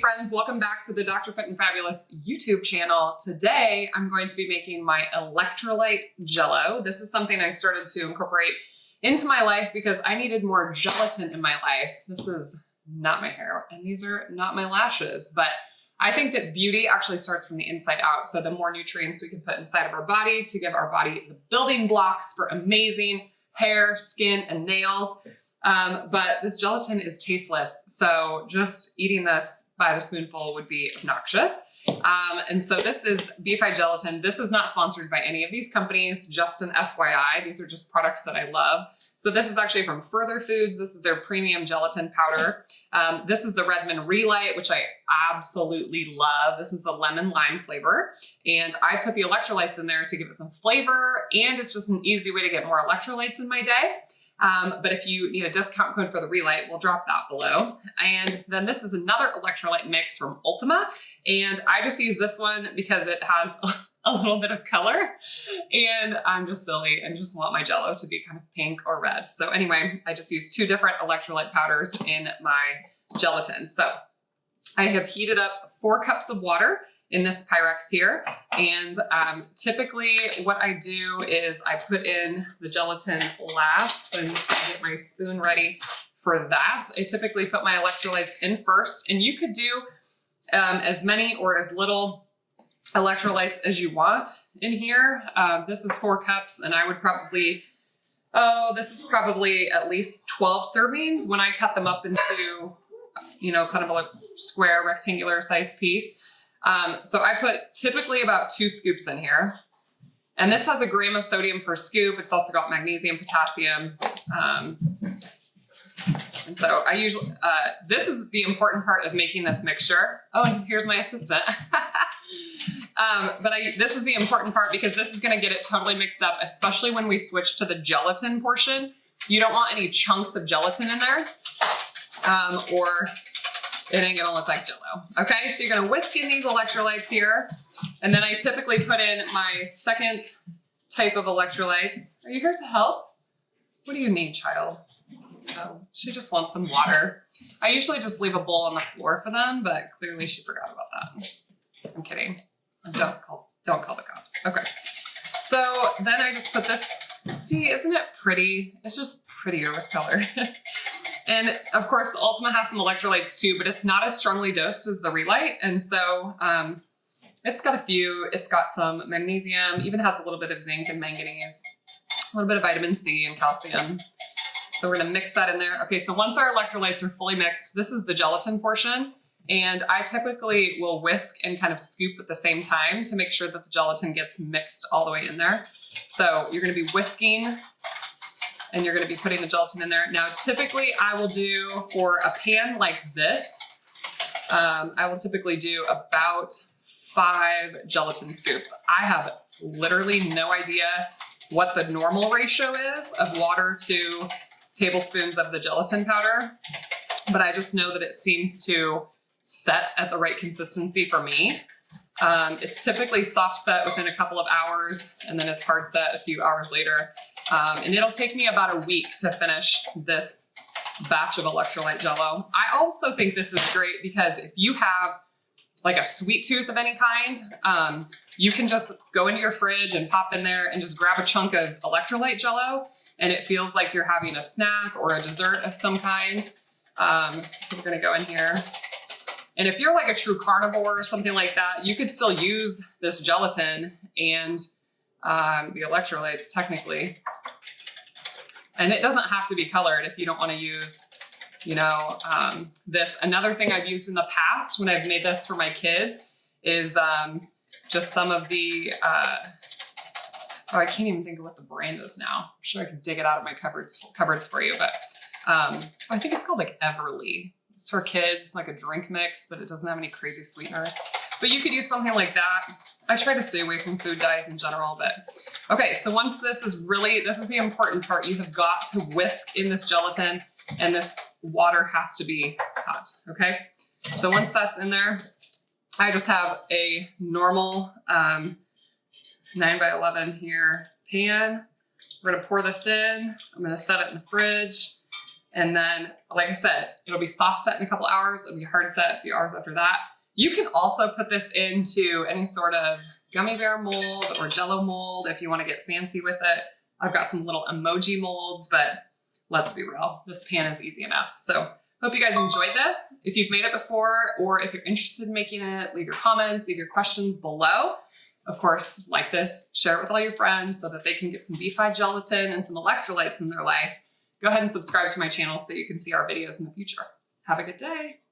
friends, welcome back to the Dr. Fit and Fabulous YouTube channel. Today, I'm going to be making my electrolyte jello. This is something I started to incorporate into my life because I needed more gelatin in my life. This is not my hair and these are not my lashes, but I think that beauty actually starts from the inside out. So the more nutrients we can put inside of our body to give our body the building blocks for amazing hair, skin, and nails. But this gelatin is tasteless, so just eating this by the spoonful would be obnoxious. And so this is beef-eyed gelatin. This is not sponsored by any of these companies, just an FYI. These are just products that I love. So this is actually from Further Foods. This is their premium gelatin powder. This is the Redmond Relight, which I absolutely love. This is the lemon lime flavor. And I put the electrolytes in there to give it some flavor, and it's just an easy way to get more electrolytes in my day. But if you need a discount code for the Relight, we'll drop that below. And then this is another electrolyte mix from Ultima. And I just use this one because it has a little bit of color and I'm just silly and just want my Jello to be kind of pink or red. So anyway, I just use two different electrolyte powders in my gelatin. So I have heated up 4 cups of water in this Pyrex here. And typically what I do is I put in the gelatin last. I'm just gonna get my spoon ready for that. I typically put my electrolytes in first, and you could do as many or as little electrolytes as you want in here. This is 4 cups, and I would probably, this is probably at least 12 servings when I cut them up into, you know, kind of a square rectangular sized piece. So I put typically about 2 scoops in here, and this has 1 gram of sodium per scoop. It's also got magnesium, potassium. And so I usually, this is the important part of making this mixture. Oh, and here's my assistant. This is the important part because this is going to get it totally mixed up, especially when we switch to the gelatin portion. You don't want any chunks of gelatin in there, or it ain't gonna look like Jello. Okay, so you're gonna whisk in these electrolytes here. And then I typically put in my second type of electrolytes. Are you here to help? What do you need, child? Oh, she just wants some water. I usually just leave a bowl on the floor for them, but clearly she forgot about that. I'm kidding. Don't call the cops. Okay. So then I just put this, see, isn't it pretty? It's just prettier with color. And of course, the Ultima has some electrolytes too, but it's not as strongly dosed as the Relight. And so it's got a few, it's got some magnesium, even has a little bit of zinc and manganese, a little bit of vitamin C and calcium. So we're gonna mix that in there. Okay, so once our electrolytes are fully mixed, this is the gelatin portion. And I typically will whisk and kind of scoop at the same time to make sure that the gelatin gets mixed all the way in there. So you're gonna be whisking and you're gonna be putting the gelatin in there. Now, typically I will do, for a pan like this, I will typically do about 5 gelatin scoops. I have literally no idea what the normal ratio is of water to tablespoons of the gelatin powder, but I just know that it seems to set at the right consistency for me. It's typically soft set within a couple of hours, and then it's hard set a few hours later. And it'll take me about a week to finish this batch of electrolyte Jello. I also think this is great because if you have like a sweet tooth of any kind, you can just go into your fridge and pop in there and just grab a chunk of electrolyte Jello, and it feels like you're having a snack or a dessert of some kind. So we're gonna go in here. And if you're like a true carnivore or something like that, you could still use this gelatin and the electrolytes technically. And it doesn't have to be colored if you don't want to use, you know, this. Another thing I've used in the past when I've made this for my kids is just some of the, oh, I can't even think of what the brand is now. I'm sure I could dig it out of my cupboards for you, but I think it's called like Everly. It's for kids, like a drink mix, but it doesn't have any crazy sweeteners. But you could use something like that. I try to stay away from food dyes in general, but okay. So once this is the important part. You have got to whisk in this gelatin, and this water has to be hot, okay? So once that's in there, I just have a normal 9x11 here pan. We're gonna pour this in. I'm gonna set it in the fridge. And then, like I said, it'll be soft set in a couple hours. It'll be hard set a few hours after that. You can also put this into any sort of gummy bear mold or Jello mold if you want to get fancy with it. I've got some little emoji molds, but let's be real, this pan is easy enough. So hope you guys enjoyed this. If you've made it before, or if you're interested in making it, leave your comments, leave your questions below. Of course, like this, share it with all your friends so that they can get some beef-fried gelatin and some electrolytes in their life. Go ahead and subscribe to my channel so you can see our videos in the future. Have a good day.